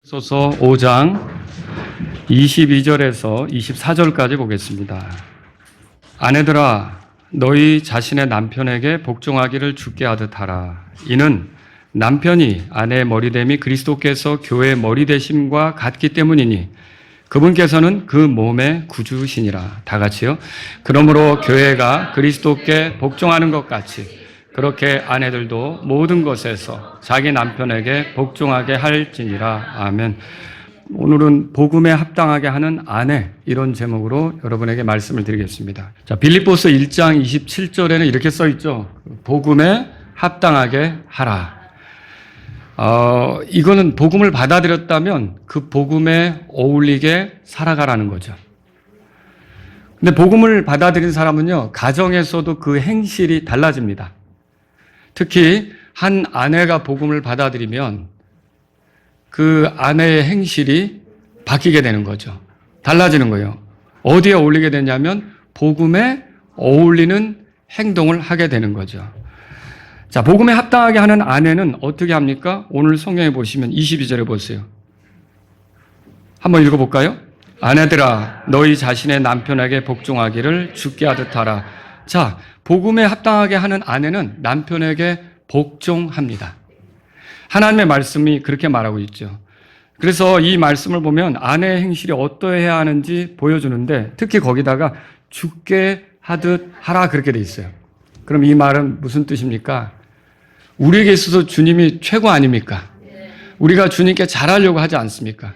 소서 5장 22절에서 24절까지 보겠습니다. 아내들아 너희 자신의 남편에게 복종하기를 주께 하듯 하라. 이는 남편이 아내의 머리됨이 그리스도께서 교회의 머리되심과 같기 때문이니 그분께서는 그 몸의 구주시니라. 다 같이요. 그러므로 교회가 그리스도께 복종하는 것 같이 그렇게 아내들도 모든 것에서 자기 남편에게 복종하게 할지니라. 아멘. 오늘은 복음에 합당하게 하는 아내, 이런 제목으로 여러분에게 말씀을 드리겠습니다. 자, 빌립보서 1장 27절에는 이렇게 써 있죠. 복음에 합당하게 하라. 이거는 복음을 받아들였다면 그 복음에 어울리게 살아가라는 거죠. 근데 복음을 받아들인 사람은요, 가정에서도 그 행실이 달라집니다. 특히 한 아내가 복음을 받아들이면 그 아내의 행실이 바뀌게 되는 거죠. 달라지는 거예요. 어디에 어울리게 되냐면 복음에 어울리는 행동을 하게 되는 거죠. 자, 복음에 합당하게 하는 아내는 어떻게 합니까? 오늘 성경에 보시면 22절에 보세요. 한번 읽어볼까요? 아내들아 너희 자신의 남편에게 복종하기를 주께 하듯 하라. 자, 복음에 합당하게 하는 아내는 남편에게 복종합니다. 하나님의 말씀이 그렇게 말하고 있죠. 그래서 이 말씀을 보면 아내의 행실이 어떠해야 하는지 보여주는데 특히 거기다가 주께 하듯 하라 그렇게 돼 있어요. 그럼 이 말은 무슨 뜻입니까? 우리에게 있어서 주님이 최고 아닙니까? 우리가 주님께 잘하려고 하지 않습니까?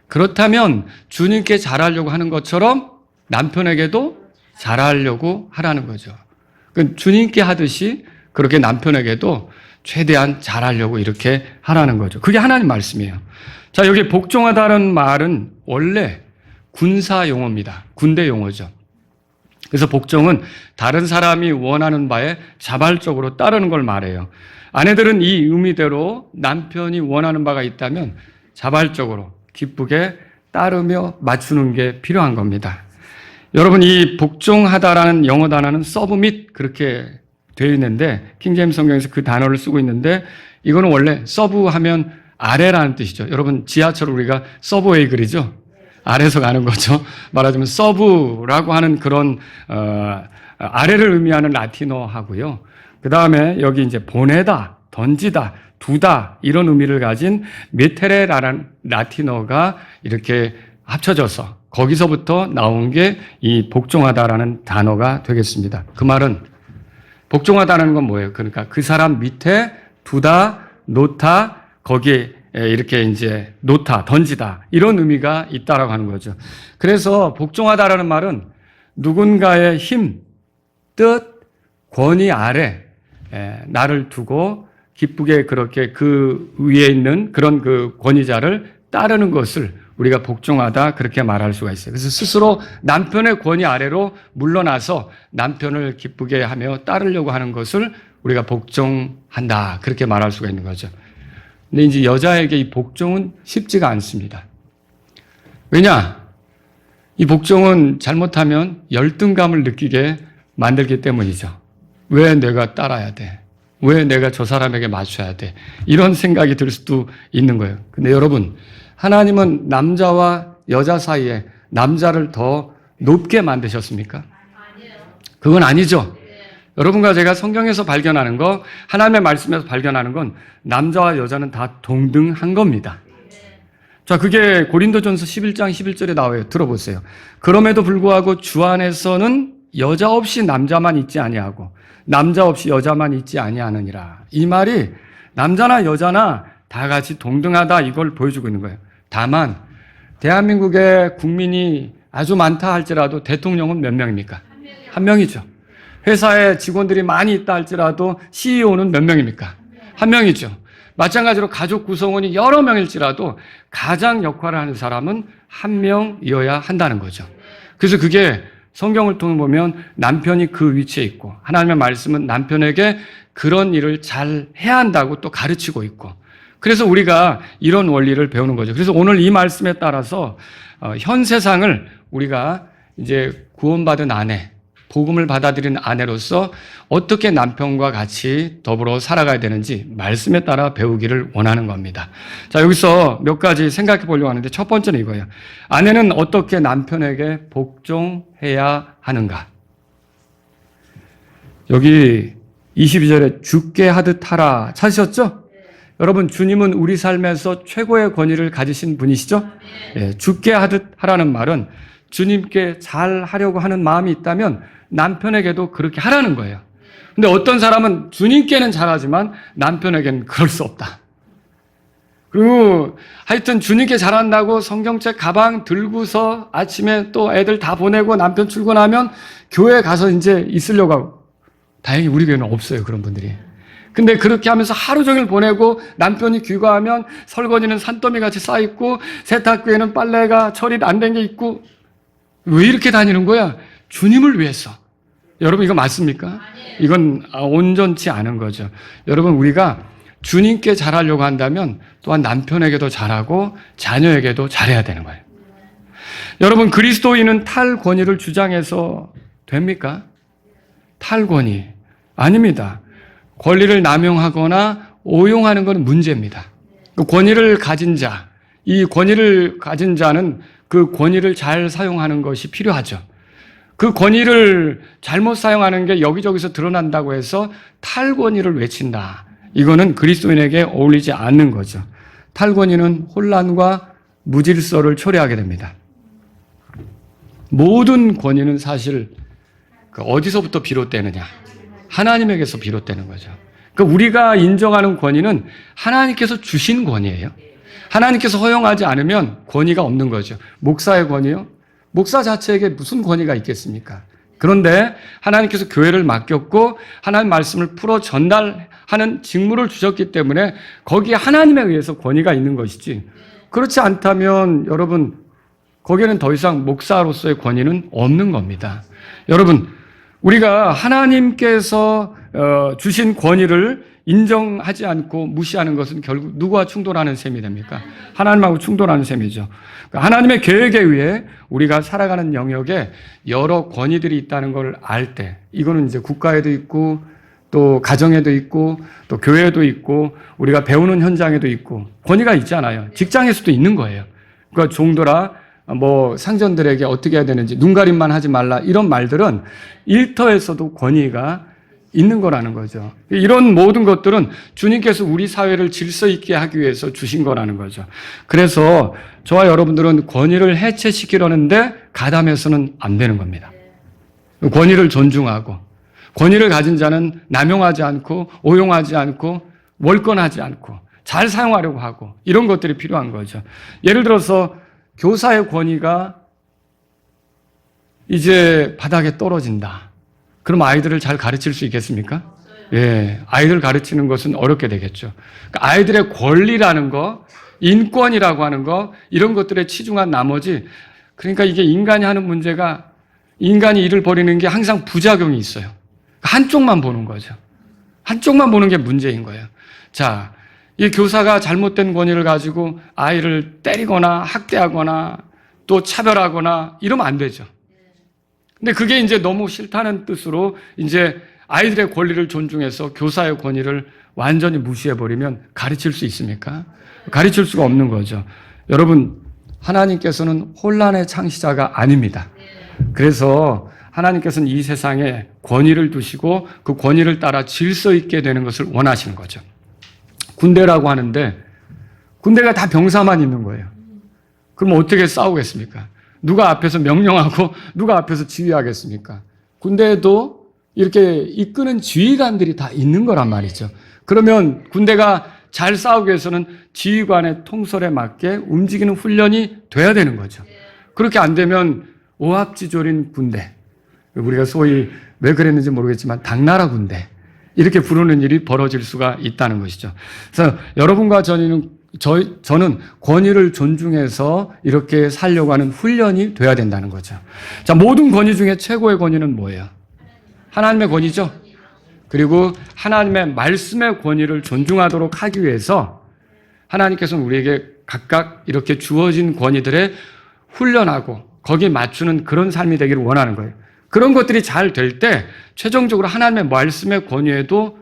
그렇다면 주님께 잘하려고 하는 것처럼 남편에게도 잘하려고 하라는 거죠. 주님께 하듯이 그렇게 남편에게도 최대한 잘하려고 이렇게 하라는 거죠. 그게 하나님 말씀이에요. 자, 여기 복종하다는 말은 원래 군사 용어입니다. 군대 용어죠. 그래서 복종은 다른 사람이 원하는 바에 자발적으로 따르는 걸 말해요. 아내들은 이 의미대로 남편이 원하는 바가 있다면 자발적으로 기쁘게 따르며 맞추는 게 필요한 겁니다. 여러분, 이 복종하다라는 영어 단어는 서브밋 그렇게 되어 있는데 킹제임스 성경에서 그 단어를 쓰고 있는데 이거는 원래 서브 하면 아래라는 뜻이죠. 여러분, 지하철을 우리가 서브웨이 그리죠? 아래에서 가는 거죠. 말하자면 서브라고 하는 그런 아래를 의미하는 라틴어하고요. 그 다음에 여기 이제 보내다, 던지다, 두다 이런 의미를 가진 메테레라는 라틴어가 이렇게 합쳐져서 거기서부터 나온 게 이 복종하다라는 단어가 되겠습니다. 그 말은 복종하다는 건 뭐예요? 그러니까 그 사람 밑에 두다, 놓다, 거기에 이렇게 이제 놓다, 던지다 이런 의미가 있다라고 하는 거죠. 그래서 복종하다라는 말은 누군가의 힘, 뜻, 권위 아래 나를 두고 기쁘게 그렇게 그 위에 있는 그런 그 권위자를 따르는 것을 우리가 복종하다 그렇게 말할 수가 있어요. 그래서 스스로 남편의 권위 아래로 물러나서 남편을 기쁘게 하며 따르려고 하는 것을 우리가 복종한다 그렇게 말할 수가 있는 거죠. 근데 이제 여자에게 이 복종은 쉽지가 않습니다. 왜냐? 이 복종은 잘못하면 열등감을 느끼게 만들기 때문이죠. 왜 내가 따라야 돼? 왜 내가 저 사람에게 맞춰야 돼? 이런 생각이 들 수도 있는 거예요. 근데 여러분, 하나님은 남자와 여자 사이에 남자를 더 높게 만드셨습니까? 그건 아니죠. 여러분과 제가 성경에서 발견하는 거, 하나님의 말씀에서 발견하는 건 남자와 여자는 다 동등한 겁니다. 자, 그게 고린도전서 11장 11절에 나와요. 들어보세요. 그럼에도 불구하고 주 안에서는 여자 없이 남자만 있지 아니하고 남자 없이 여자만 있지 아니하느니라. 이 말이 남자나 여자나 다 같이 동등하다 이걸 보여주고 있는 거예요. 다만 대한민국의 국민이 아주 많다 할지라도 대통령은 몇 명입니까? 한 명이죠. 회사에 직원들이 많이 있다 할지라도 CEO는 몇 명입니까? 한 명이죠. 마찬가지로 가족 구성원이 여러 명일지라도 가장 역할을 하는 사람은 한 명이어야 한다는 거죠. 그래서 그게 성경을 통해 보면 남편이 그 위치에 있고 하나님의 말씀은 남편에게 그런 일을 잘 해야 한다고 또 가르치고 있고 그래서 우리가 이런 원리를 배우는 거죠. 그래서 오늘 이 말씀에 따라서 현 세상을 우리가 이제 구원받은 아내, 복음을 받아들이는 아내로서 어떻게 남편과 같이 더불어 살아가야 되는지 말씀에 따라 배우기를 원하는 겁니다. 자, 여기서 몇 가지 생각해 보려고 하는데 첫 번째는 이거예요. 아내는 어떻게 남편에게 복종해야 하는가? 여기 22절에 죽게 하듯 하라 찾으셨죠? 여러분, 주님은 우리 삶에서 최고의 권위를 가지신 분이시죠? 예, 죽게 하듯 하라는 말은 주님께 잘 하려고 하는 마음이 있다면 남편에게도 그렇게 하라는 거예요. 근데 어떤 사람은 주님께는 잘하지만 남편에게는 그럴 수 없다. 그리고 하여튼 주님께 잘한다고 성경책 가방 들고서 아침에 또 애들 다 보내고 남편 출근하면 교회 가서 이제 있으려고 하고, 다행히 우리 교회는 없어요, 그런 분들이. 근데 그렇게 하면서 하루 종일 보내고 남편이 귀가하면 설거지는 산더미 같이 쌓여있고 세탁기에는 빨래가 처리 안 된 게 있고, 왜 이렇게 다니는 거야? 주님을 위해서. 여러분, 이거 맞습니까? 이건 온전치 않은 거죠. 여러분, 우리가 주님께 잘하려고 한다면 또한 남편에게도 잘하고 자녀에게도 잘해야 되는 거예요. 여러분, 그리스도인은 탈권위를 주장해서 됩니까? 탈권위 아닙니다. 권리를 남용하거나 오용하는 것은 문제입니다. 그 권위를 가진 자, 이 권위를 가진 자는 그 권위를 잘 사용하는 것이 필요하죠. 그 권위를 잘못 사용하는 게 여기저기서 드러난다고 해서 탈권위를 외친다. 이거는 그리스도인에게 어울리지 않는 거죠. 탈권위는 혼란과 무질서를 초래하게 됩니다. 모든 권위는 사실 어디서부터 비롯되느냐? 하나님에게서 비롯되는 거죠. 그러니까 우리가 인정하는 권위는 하나님께서 주신 권위예요. 하나님께서 허용하지 않으면 권위가 없는 거죠. 목사의 권위요? 목사 자체에게 무슨 권위가 있겠습니까? 그런데 하나님께서 교회를 맡겼고 하나님 말씀을 풀어 전달하는 직무를 주셨기 때문에 거기에 하나님에 의해서 권위가 있는 것이지, 그렇지 않다면 여러분, 거기에는 더 이상 목사로서의 권위는 없는 겁니다. 여러분, 우리가 하나님께서 주신 권위를 인정하지 않고 무시하는 것은 결국 누구와 충돌하는 셈이 됩니까? 하나님하고 충돌하는 셈이죠. 하나님의 계획에 의해 우리가 살아가는 영역에 여러 권위들이 있다는 걸 알 때, 이거는 이제 국가에도 있고 또 가정에도 있고 또 교회에도 있고 우리가 배우는 현장에도 있고 권위가 있잖아요. 직장에서도 있는 거예요. 그러니까 종들아, 상전들에게 어떻게 해야 되는지 눈가림만 하지 말라, 이런 말들은 일터에서도 권위가 있는 거라는 거죠. 이런 모든 것들은 주님께서 우리 사회를 질서 있게 하기 위해서 주신 거라는 거죠. 그래서 저와 여러분들은 권위를 해체시키려는데 가담해서는 안 되는 겁니다. 권위를 존중하고, 권위를 가진 자는 남용하지 않고 오용하지 않고 월권하지 않고 잘 사용하려고 하고, 이런 것들이 필요한 거죠. 예를 들어서 교사의 권위가 이제 바닥에 떨어진다. 그럼 아이들을 잘 가르칠 수 있겠습니까? 예, 아이들 가르치는 것은 어렵게 되겠죠. 그러니까 아이들의 권리라는 거, 인권이라고 하는 거, 이런 것들에 치중한 나머지, 그러니까 이게 인간이 하는 문제가, 인간이 일을 벌이는 게 항상 부작용이 있어요. 한쪽만 보는 거죠. 한쪽만 보는 게 문제인 거예요. 자, 이 교사가 잘못된 권위를 가지고 아이를 때리거나 학대하거나 또 차별하거나 이러면 안 되죠. 근데 그게 이제 너무 싫다는 뜻으로 이제 아이들의 권리를 존중해서 교사의 권위를 완전히 무시해버리면 가르칠 수 있습니까? 가르칠 수가 없는 거죠. 여러분, 하나님께서는 혼란의 창시자가 아닙니다. 그래서 하나님께서는 이 세상에 권위를 두시고 그 권위를 따라 질서 있게 되는 것을 원하시는 거죠. 군대라고 하는데 군대가 다 병사만 있는 거예요. 그럼 어떻게 싸우겠습니까? 누가 앞에서 명령하고 누가 앞에서 지휘하겠습니까? 군대에도 이렇게 이끄는 지휘관들이 다 있는 거란 말이죠. 그러면 군대가 잘 싸우기 위해서는 지휘관의 통솔에 맞게 움직이는 훈련이 돼야 되는 거죠. 그렇게 안 되면 오합지졸인 군대, 우리가 소위 왜 그랬는지 모르겠지만 당나라 군대, 이렇게 부르는 일이 벌어질 수가 있다는 것이죠. 그래서 여러분과 저는 권위를 존중해서 이렇게 살려고 하는 훈련이 돼야 된다는 거죠. 자, 모든 권위 중에 최고의 권위는 뭐예요? 하나님의 권위죠. 그리고 하나님의 말씀의 권위를 존중하도록 하기 위해서 하나님께서는 우리에게 각각 이렇게 주어진 권위들에 훈련하고 거기에 맞추는 그런 삶이 되기를 원하는 거예요. 그런 것들이 잘 될 때 최종적으로 하나님의 말씀의 권위에도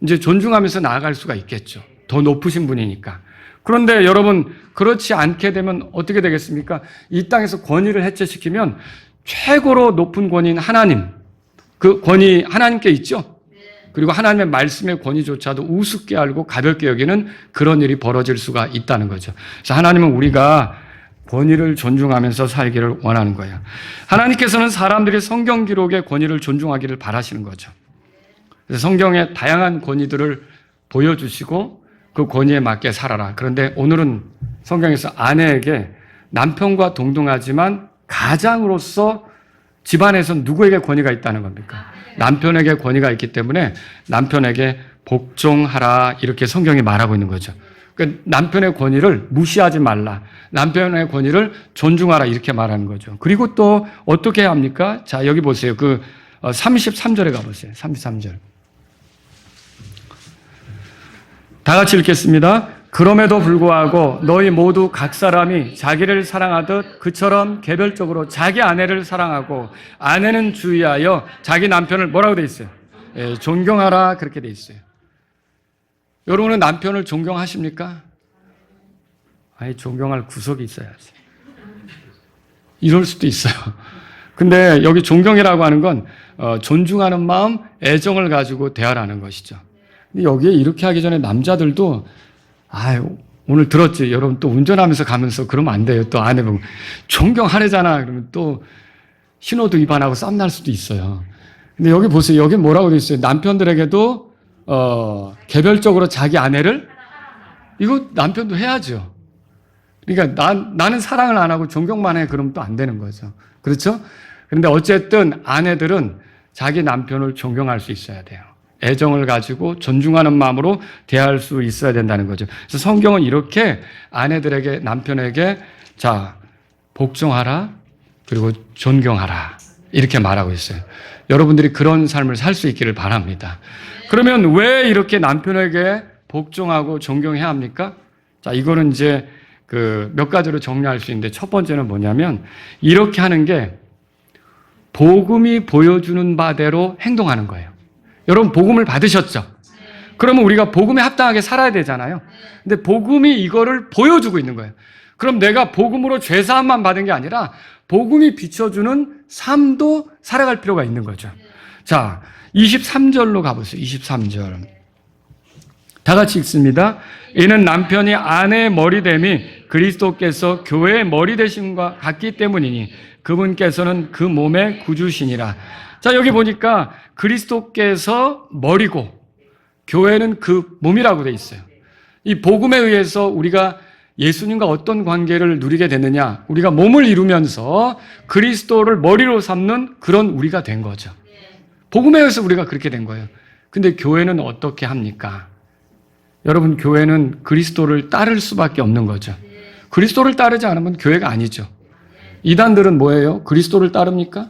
이제 존중하면서 나아갈 수가 있겠죠. 더 높으신 분이니까. 그런데 여러분, 그렇지 않게 되면 어떻게 되겠습니까? 이 땅에서 권위를 해체시키면 최고로 높은 권위인 하나님, 그 권위 하나님께 있죠. 그리고 하나님의 말씀의 권위조차도 우습게 알고 가볍게 여기는 그런 일이 벌어질 수가 있다는 거죠. 그래서 하나님은 우리가 권위를 존중하면서 살기를 원하는 거예요. 하나님께서는 사람들이 성경 기록의 권위를 존중하기를 바라시는 거죠. 그래서 성경의 다양한 권위들을 보여주시고 그 권위에 맞게 살아라. 그런데 오늘은 성경에서 아내에게 남편과 동등하지만 가장으로서 집안에서 누구에게 권위가 있다는 겁니까? 남편에게 권위가 있기 때문에 남편에게 복종하라 이렇게 성경이 말하고 있는 거죠. 그러니까 남편의 권위를 무시하지 말라. 남편의 권위를 존중하라 이렇게 말하는 거죠. 그리고 또 어떻게 해야 합니까? 자, 여기 보세요. 그 33절에 가보세요. 33절. 다 같이 읽겠습니다. 그럼에도 불구하고 너희 모두 각 사람이 자기를 사랑하듯 그처럼 개별적으로 자기 아내를 사랑하고 아내는 주의하여 자기 남편을 뭐라고 돼 있어요? 존경하라 그렇게 돼 있어요. 여러분은 남편을 존경하십니까? 아니, 존경할 구석이 있어야지. 이럴 수도 있어요. 근데 여기 존경이라고 하는 건 존중하는 마음, 애정을 가지고 대하라는 것이죠. 근데 여기에 이렇게 하기 전에 남자들도 아유, 오늘 들었지? 여러분 또 운전하면서 가면서 그러면 안 돼요. 또 아내 보면 존경하래잖아. 그러면 또 신호도 위반하고 싸움 날 수도 있어요. 근데 여기 보세요. 여기 뭐라고 돼 있어요? 남편들에게도 개별적으로 자기 아내를 이거 남편도 해야죠. 그러니까 나는 사랑을 안 하고 존경만 해. 그러면 또 안 되는 거죠. 그렇죠? 그런데 어쨌든 아내들은 자기 남편을 존경할 수 있어야 돼요. 애정을 가지고 존중하는 마음으로 대할 수 있어야 된다는 거죠. 그래서 성경은 이렇게 아내들에게, 남편에게 자, 복종하라, 그리고 존경하라 이렇게 말하고 있어요. 여러분들이 그런 삶을 살 수 있기를 바랍니다. 그러면 왜 이렇게 남편에게 복종하고 존경해야 합니까? 자, 이거는 이제 그 몇 가지로 정리할 수 있는데 첫 번째는 뭐냐면 이렇게 하는 게 복음이 보여주는 바대로 행동하는 거예요. 여러분 복음을 받으셨죠? 그러면 우리가 복음에 합당하게 살아야 되잖아요. 근데 복음이 이거를 보여주고 있는 거예요. 그럼 내가 복음으로 죄사함만 받은 게 아니라 복음이 비춰주는 삶도 살아갈 필요가 있는 거죠. 자, 23절로 가보세요. 23절. 다 같이 읽습니다. 이는 남편이 아내의 머리됨이 그리스도께서 교회의 머리 되심과 같기 때문이니 그분께서는 그 몸의 구주시니라. 자, 여기 보니까 그리스도께서 머리고 교회는 그 몸이라고 돼 있어요. 이 복음에 의해서 우리가 예수님과 어떤 관계를 누리게 됐느냐? 우리가 몸을 이루면서 그리스도를 머리로 삼는 그런 우리가 된 거죠. 복음에 의해서 우리가 그렇게 된 거예요. 근데 교회는 어떻게 합니까? 여러분, 교회는 그리스도를 따를 수밖에 없는 거죠. 그리스도를 따르지 않으면 교회가 아니죠. 이단들은 뭐예요? 그리스도를 따릅니까?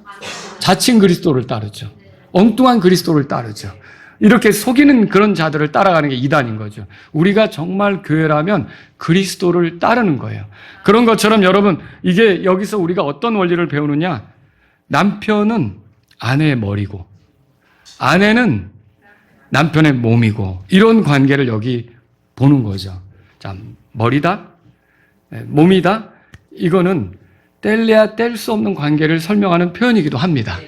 자칭 그리스도를 따르죠. 엉뚱한 그리스도를 따르죠. 이렇게 속이는 그런 자들을 따라가는 게 이단인 거죠. 우리가 정말 교회라면 그리스도를 따르는 거예요. 그런 것처럼 여러분, 이게 여기서 우리가 어떤 원리를 배우느냐? 남편은 아내의 머리고 아내는 남편의 몸이고 이런 관계를 여기 보는 거죠. 자, 머리다, 몸이다. 이거는 뗄래야 뗄 수 없는 관계를 설명하는 표현이기도 합니다.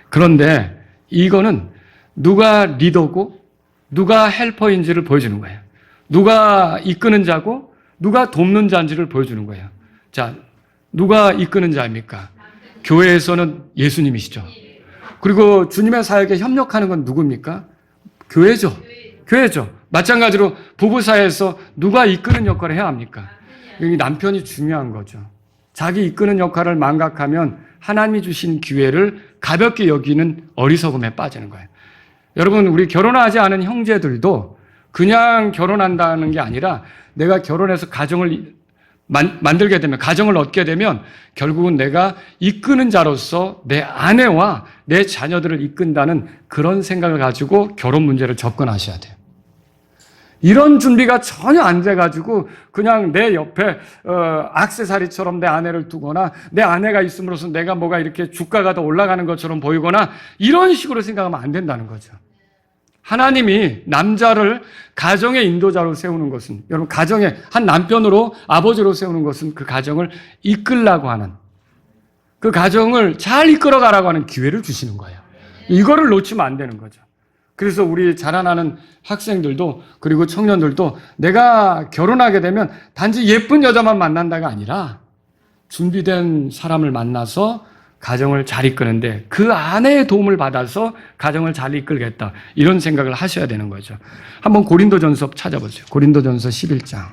그런데 이거는 누가 리더고 누가 헬퍼인지를 보여주는 거예요. 누가 이끄는 자고 누가 돕는 자인지를 보여주는 거예요. 자, 누가 이끄는 자입니까? 교회에서는 예수님이시죠. 그리고 주님의 사역에 협력하는 건 누굽니까? 교회죠. 교회죠. 마찬가지로 부부 사이에서 누가 이끄는 역할을 해야 합니까? 여기 남편이 중요한 거죠. 자기 이끄는 역할을 망각하면 하나님이 주신 기회를 가볍게 여기는 어리석음에 빠지는 거예요. 여러분, 우리 결혼하지 않은 형제들도 그냥 결혼한다는 게 아니라 내가 결혼해서 가정을 만들게 되면, 가정을 얻게 되면 결국은 내가 이끄는 자로서 내 아내와 내 자녀들을 이끈다는 그런 생각을 가지고 결혼 문제를 접근하셔야 돼요. 이런 준비가 전혀 안 돼가지고 그냥 내 옆에 액세서리처럼 내 아내를 두거나 내 아내가 있음으로써 내가 뭐가 이렇게 주가가 더 올라가는 것처럼 보이거나 이런 식으로 생각하면 안 된다는 거죠. 하나님이 남자를 가정의 인도자로 세우는 것은, 여러분 가정의 한 남편으로 아버지로 세우는 것은 그 가정을 이끌라고 하는, 그 가정을 잘 이끌어가라고 하는 기회를 주시는 거예요. 이거를 놓치면 안 되는 거죠. 그래서 우리 자라나는 학생들도 그리고 청년들도 내가 결혼하게 되면 단지 예쁜 여자만 만난다가 아니라 준비된 사람을 만나서 가정을 잘 이끄는데 그 아내의 도움을 받아서 가정을 잘 이끌겠다, 이런 생각을 하셔야 되는 거죠. 한번 고린도전서 찾아보세요. 고린도전서 11장.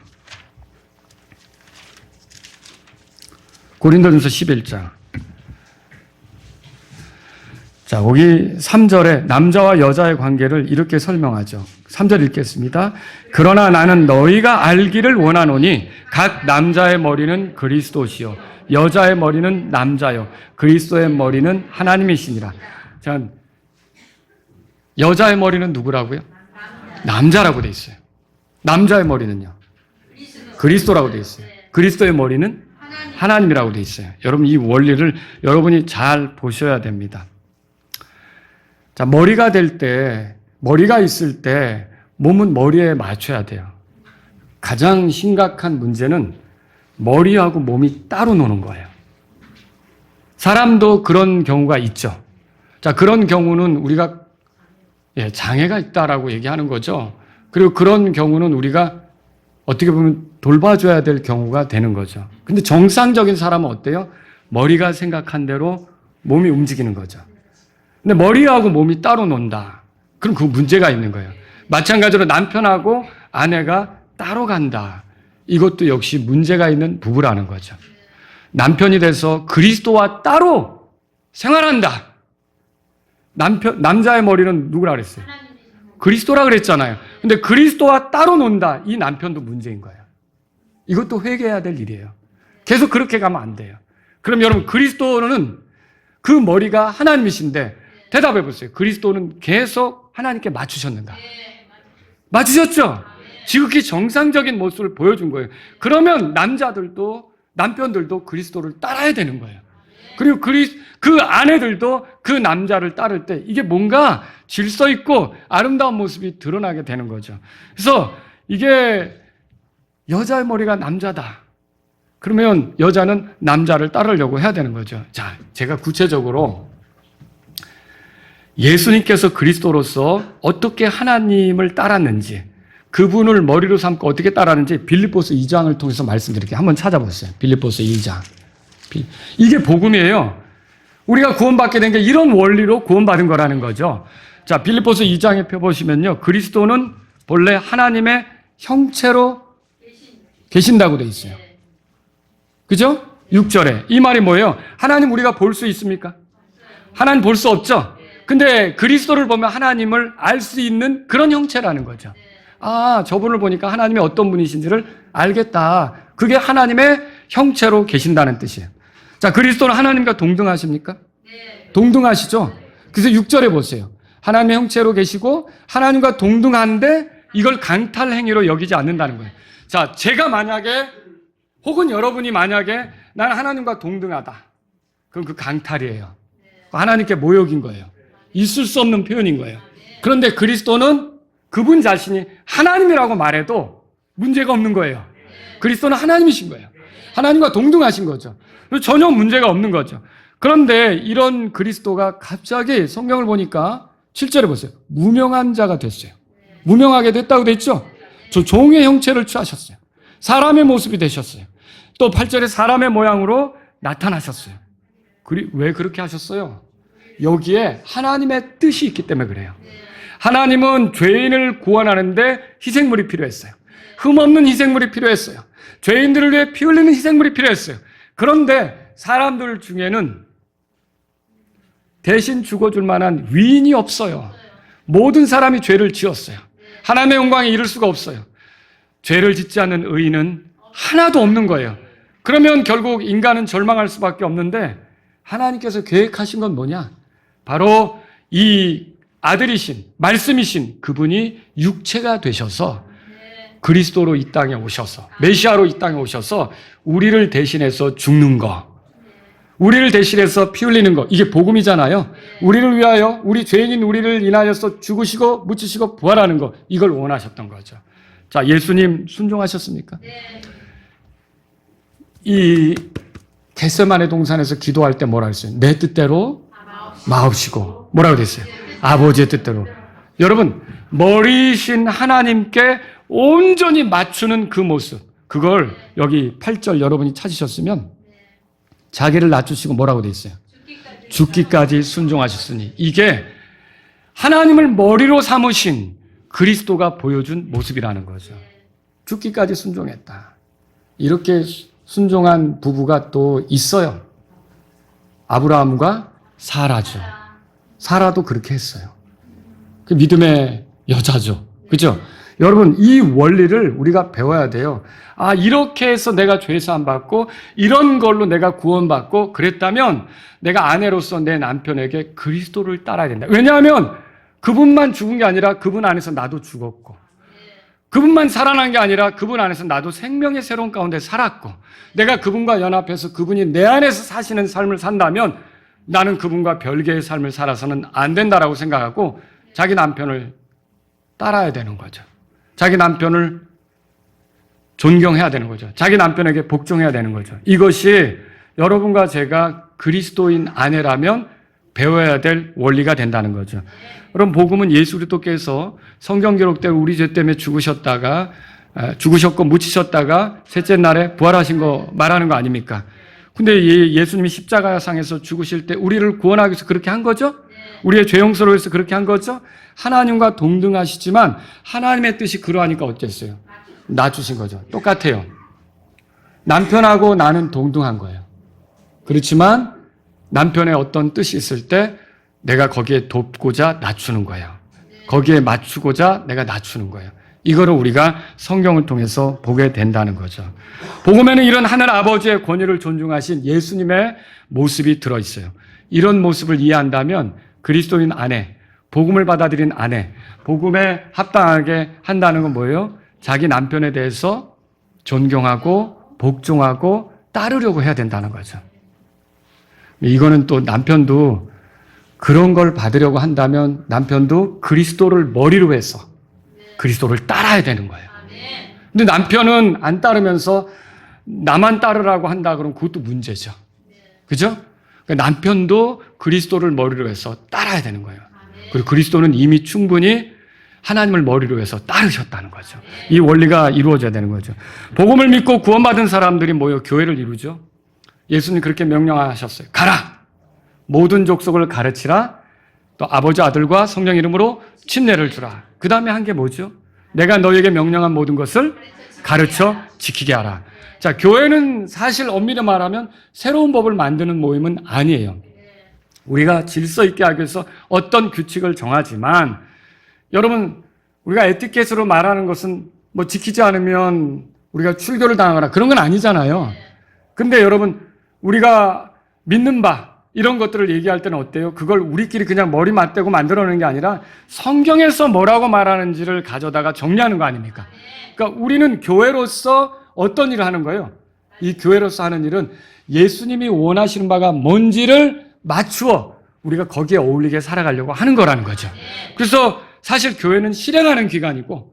고린도전서 11장. 자, 거기 3절에 남자와 여자의 관계를 이렇게 설명하죠. 3절 읽겠습니다. 그러나 나는 너희가 알기를 원하노니 각 남자의 머리는 그리스도시요 여자의 머리는 남자요 그리스도의 머리는 하나님이시니라. 자, 여자의 머리는 누구라고요? 남자라고 돼 있어요. 남자의 머리는요? 그리스도라고 돼 있어요. 그리스도의 머리는 하나님이라고 돼 있어요. 여러분 이 원리를 여러분이 잘 보셔야 됩니다. 자, 머리가 될 때, 머리가 있을 때 몸은 머리에 맞춰야 돼요. 가장 심각한 문제는 머리하고 몸이 따로 노는 거예요. 사람도 그런 경우가 있죠. 자, 그런 경우는 우리가 장애가 있다라고 얘기하는 거죠. 그리고 그런 경우는 우리가 어떻게 보면 돌봐줘야 될 경우가 되는 거죠. 근데 정상적인 사람은 어때요? 머리가 생각한 대로 몸이 움직이는 거죠. 근데 머리하고 몸이 따로 논다. 그럼 그 문제가 있는 거예요. 마찬가지로 남편하고 아내가 따로 간다. 이것도 역시 문제가 있는 부부라는 거죠. 남편이 돼서 그리스도와 따로 생활한다. 남자의 머리는 누구라 그랬어요? 그리스도라 그랬잖아요. 근데 그리스도와 따로 논다. 이 남편도 문제인 거예요. 이것도 회개해야 될 일이에요. 계속 그렇게 가면 안 돼요. 그럼 여러분, 그리스도는 그 머리가 하나님이신데 대답해 보세요. 그리스도는 계속 하나님께 맞추셨는가? 맞추셨죠? 지극히 정상적인 모습을 보여준 거예요. 그러면 남자들도, 남편들도 그리스도를 따라야 되는 거예요. 그리고 그 아내들도 그 남자를 따를 때 이게 뭔가 질서 있고 아름다운 모습이 드러나게 되는 거죠. 그래서 이게 여자의 머리가 남자다. 그러면 여자는 남자를 따르려고 해야 되는 거죠. 자, 제가 구체적으로 예수님께서 그리스도로서 어떻게 하나님을 따랐는지, 그분을 머리로 삼고 어떻게 따랐는지 빌립보서 2장을 통해서 말씀드릴게요. 한번 찾아보세요. 빌립보서 2장. 이게 복음이에요. 우리가 구원받게 된 게 이런 원리로 구원받은 거라는 거죠. 자, 빌립보서 2장에 펴보시면요. 그리스도는 본래 하나님의 형체로 계신다고 돼 있어요. 그죠? 6절에. 이 말이 뭐예요? 하나님 우리가 볼 수 있습니까? 하나님 볼 수 없죠? 근데 그리스도를 보면 하나님을 알 수 있는 그런 형체라는 거죠. 아, 저분을 보니까 하나님이 어떤 분이신지를 알겠다. 그게 하나님의 형체로 계신다는 뜻이에요. 자, 그리스도는 하나님과 동등하십니까? 네. 동등하시죠? 그래서 6절에 보세요. 하나님의 형체로 계시고 하나님과 동등한데 이걸 강탈 행위로 여기지 않는다는 거예요. 자, 제가 만약에 혹은 여러분이 만약에 나는 하나님과 동등하다. 그럼 그 강탈이에요. 하나님께 모욕인 거예요. 있을 수 없는 표현인 거예요. 그런데 그리스도는 그분 자신이 하나님이라고 말해도 문제가 없는 거예요. 그리스도는 하나님이신 거예요. 하나님과 동등하신 거죠. 전혀 문제가 없는 거죠. 그런데 이런 그리스도가 갑자기 성경을 보니까 7절에 보세요. 무명한 자가 됐어요. 무명하게 됐다고 돼 있죠? 저 종의 형체를 취하셨어요. 사람의 모습이 되셨어요. 또 8절에 사람의 모양으로 나타나셨어요. 왜 그렇게 하셨어요? 여기에 하나님의 뜻이 있기 때문에 그래요. 하나님은 죄인을 구원하는데 희생물이 필요했어요. 흠없는 희생물이 필요했어요. 죄인들을 위해 피 흘리는 희생물이 필요했어요. 그런데 사람들 중에는 대신 죽어줄 만한 위인이 없어요. 모든 사람이 죄를 지었어요. 하나님의 영광에 이를 수가 없어요. 죄를 짓지 않는 의인은 하나도 없는 거예요. 그러면 결국 인간은 절망할 수밖에 없는데 하나님께서 계획하신 건 뭐냐? 바로 이 아들이신, 말씀이신 그분이 육체가 되셔서 그리스도로 이 땅에 오셔서, 메시아로 이 땅에 오셔서 우리를 대신해서 죽는 거, 우리를 대신해서 피 흘리는 거, 이게 복음이잖아요. 우리를 위하여, 우리 죄인인 우리를 인하여서 죽으시고 묻히시고 부활하는 거, 이걸 원하셨던 거죠. 자, 예수님 순종하셨습니까? 이 겟세마네 동산에서 기도할 때 뭐라 했어요? 내 뜻대로 마옵시고, 뭐라고 됐어요? 아버지의 뜻대로. 여러분, 머리신 하나님께 온전히 맞추는 그 모습, 그걸 여기 8절 여러분이 찾으셨으면 자기를 낮추시고 뭐라고 돼 있어요? 죽기까지 순종하셨으니. 이게 하나님을 머리로 삼으신 그리스도가 보여준 모습이라는 거죠. 죽기까지 순종했다. 이렇게 순종한 부부가 또 있어요. 아브라함과 사라죠. 사라도 그렇게 했어요. 그 믿음의 여자죠. 그죠? 여러분, 이 원리를 우리가 배워야 돼요. 아, 이렇게 해서 내가 죄사함 받고 이런 걸로 내가 구원받고 그랬다면 내가 아내로서 내 남편에게 그리스도를 따라야 된다. 왜냐하면 그분만 죽은 게 아니라 그분 안에서 나도 죽었고, 그분만 살아난 게 아니라 그분 안에서 나도 생명의 새로운 가운데 살았고, 내가 그분과 연합해서 그분이 내 안에서 사시는 삶을 산다면 나는 그분과 별개의 삶을 살아서는 안 된다라고 생각하고 자기 남편을 따라야 되는 거죠. 자기 남편을 존경해야 되는 거죠. 자기 남편에게 복종해야 되는 거죠. 이것이 여러분과 제가 그리스도인 아내라면 배워야 될 원리가 된다는 거죠. 그럼 복음은 예수 그리스도께서 성경 기록대로 우리 죄 때문에 죽으셨고 묻히셨다가 셋째 날에 부활하신 거 말하는 거 아닙니까? 근데 예수님이 십자가상에서 죽으실 때 우리를 구원하기 위해서 그렇게 한 거죠? 우리의 죄 용서를 위해서 그렇게 한 거죠? 하나님과 동등하시지만 하나님의 뜻이 그러하니까 어땠어요? 낮추신 거죠. 똑같아요. 남편하고 나는 동등한 거예요. 그렇지만 남편의 어떤 뜻이 있을 때 내가 거기에 돕고자 낮추는 거예요. 거기에 맞추고자 내가 낮추는 거예요. 이거를 우리가 성경을 통해서 보게 된다는 거죠. 복음에는 이런 하늘 아버지의 권위를 존중하신 예수님의 모습이 들어있어요. 이런 모습을 이해한다면 그리스도인 아내, 복음을 받아들인 아내, 복음에 합당하게 한다는 건 뭐예요? 자기 남편에 대해서 존경하고 복종하고 따르려고 해야 된다는 거죠. 이거는 또 남편도 그런 걸 받으려고 한다면 남편도 그리스도를 머리로 해서 그리스도를 따라야 되는 거예요. 근데 남편은 안 따르면서 나만 따르라고 한다 그러면 그것도 문제죠. 그죠? 그러니까 남편도 그리스도를 머리로 해서 따라야 되는 거예요. 그리고 그리스도는 이미 충분히 하나님을 머리로 해서 따르셨다는 거죠. 이 원리가 이루어져야 되는 거죠. 복음을 믿고 구원받은 사람들이 모여 교회를 이루죠. 예수님 그렇게 명령하셨어요. 가라! 모든 족속을 가르치라. 또 아버지 아들과 성령 이름으로 침례를 주라. 그 다음에 한 게 뭐죠? 내가 너에게 명령한 모든 것을 가르쳐 지키게 하라. 자, 교회는 사실 엄밀히 말하면 새로운 법을 만드는 모임은 아니에요. 우리가 질서 있게 하기 위해서 어떤 규칙을 정하지만 여러분, 우리가 에티켓으로 말하는 것은 뭐 지키지 않으면 우리가 출교를 당하거나 그런 건 아니잖아요. 근데 여러분, 우리가 믿는 바 이런 것들을 얘기할 때는 어때요? 그걸 우리끼리 그냥 머리 맞대고 만들어내는 게 아니라 성경에서 뭐라고 말하는지를 가져다가 정리하는 거 아닙니까? 그러니까 우리는 교회로서 어떤 일을 하는 거예요? 이 교회로서 하는 일은 예수님이 원하시는 바가 뭔지를 맞추어 우리가 거기에 어울리게 살아가려고 하는 거라는 거죠. 그래서 사실 교회는 실행하는 기관이고,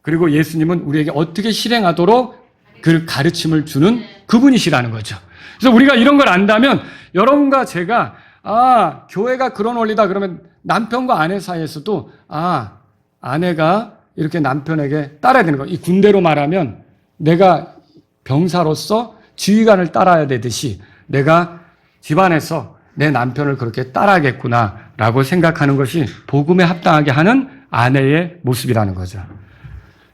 그리고 예수님은 우리에게 어떻게 실행하도록 그 가르침을 주는 그분이시라는 거죠. 그래서 우리가 이런 걸 안다면 여러분과 제가 교회가 그런 원리다 그러면 남편과 아내 사이에서도 아내가 이렇게 남편에게 따라야 되는 거예요. 이 군대로 말하면 내가 병사로서 지휘관을 따라야 되듯이 내가 집안에서 내 남편을 그렇게 따라야겠구나라고 생각하는 것이 복음에 합당하게 하는 아내의 모습이라는 거죠.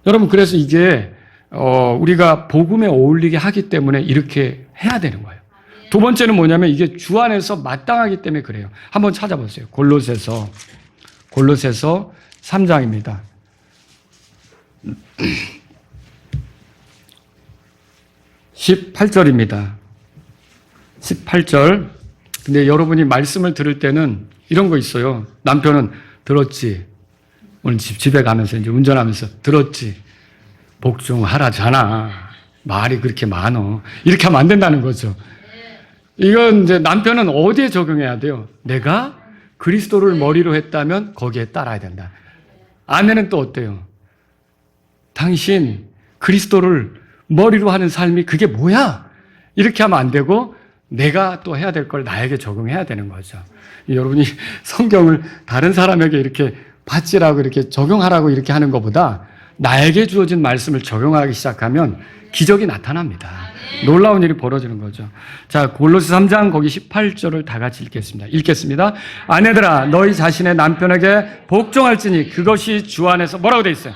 여러분, 그래서 이게 우리가 복음에 어울리게 하기 때문에 이렇게 해야 되는 거예요. 두 번째는 뭐냐면 이게 주 안에서 마땅하기 때문에 그래요. 한번 찾아보세요. 골로새서 3장입니다. 18절입니다. 18절. 근데 여러분이 말씀을 들을 때는 이런 거 있어요. 남편은 들었지. 오늘 집에 가면서 이제 운전하면서 들었지. 복종하라잖아. 말이 그렇게 많어. 이렇게 하면 안 된다는 거죠. 이건 이제 남편은 어디에 적용해야 돼요? 내가 그리스도를 머리로 했다면 거기에 따라야 된다. 아내는 또 어때요? 당신 그리스도를 머리로 하는 삶이 그게 뭐야? 이렇게 하면 안 되고 내가 또 해야 될 걸 나에게 적용해야 되는 거죠. 여러분이 성경을 다른 사람에게 이렇게 받지라고 이렇게 적용하라고 이렇게 하는 것보다 나에게 주어진 말씀을 적용하기 시작하면 기적이 나타납니다. 놀라운 일이 벌어지는 거죠. 자, 골로새 3장 거기 18절을 다 같이 읽겠습니다. 아내들아 너희 자신의 남편에게 복종할지니 그것이 주 안에서 뭐라고 돼 있어요?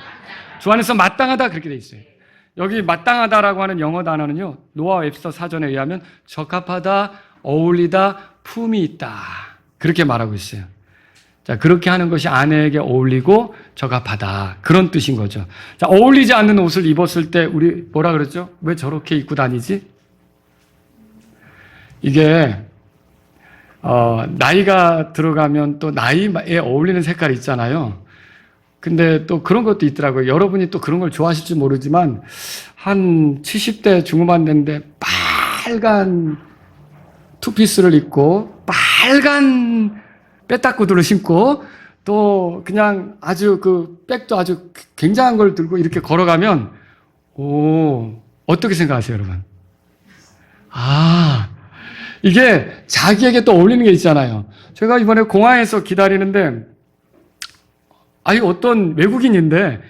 주 안에서 마땅하다 그렇게 돼 있어요. 여기 마땅하다라고 하는 영어 단어는요. 노아 웹스터 사전에 의하면 적합하다, 어울리다, 품이 있다. 그렇게 말하고 있어요. 자, 그렇게 하는 것이 아내에게 어울리고 적합하다. 그런 뜻인 거죠. 자, 어울리지 않는 옷을 입었을 때 우리 뭐라 그랬죠? 왜 저렇게 입고 다니지? 이게 나이가 들어가면 또 나이에 어울리는 색깔이 있잖아요. 근데 또 그런 것도 있더라고요. 여러분이 또 그런 걸 좋아하실지 모르지만 한 70대 중후반 됐는데 빨간 투피스를 입고 빨간 빼딱구두를 신고 또 그냥 아주 그 백도 아주 굉장한 걸 들고 이렇게 걸어가면 어떻게 생각하세요, 여러분? 이게 자기에게 또 어울리는 게 있잖아요. 제가 이번에 공항에서 기다리는데 어떤 외국인인데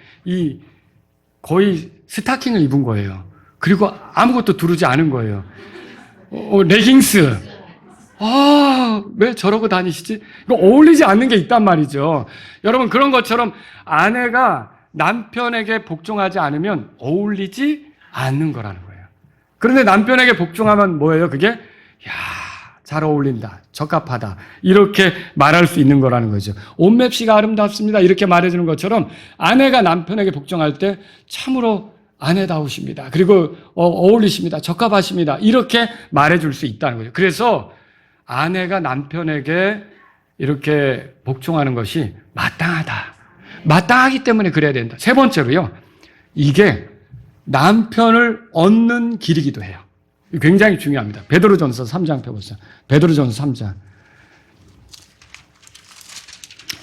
거의 스타킹을 입은 거예요. 그리고 아무것도 두르지 않은 거예요. 레깅스. 왜 저러고 다니시지? 이거 어울리지 않는 게 있단 말이죠. 여러분, 그런 것처럼 아내가 남편에게 복종하지 않으면 어울리지 않는 거라는 거예요. 그런데 남편에게 복종하면 뭐예요? 그게, 잘 어울린다. 적합하다. 이렇게 말할 수 있는 거라는 거죠. 옷맵시가 아름답습니다. 이렇게 말해주는 것처럼 아내가 남편에게 복종할 때 참으로 아내다우십니다. 그리고 어울리십니다. 적합하십니다. 이렇게 말해줄 수 있다는 거죠. 그래서 아내가 남편에게 이렇게 복종하는 것이 마땅하다. 마땅하기 때문에 그래야 된다. 세 번째로요. 이게 남편을 얻는 길이기도 해요. 굉장히 중요합니다. 베드로전서 3장 펴보세요. 베드로전서 3장.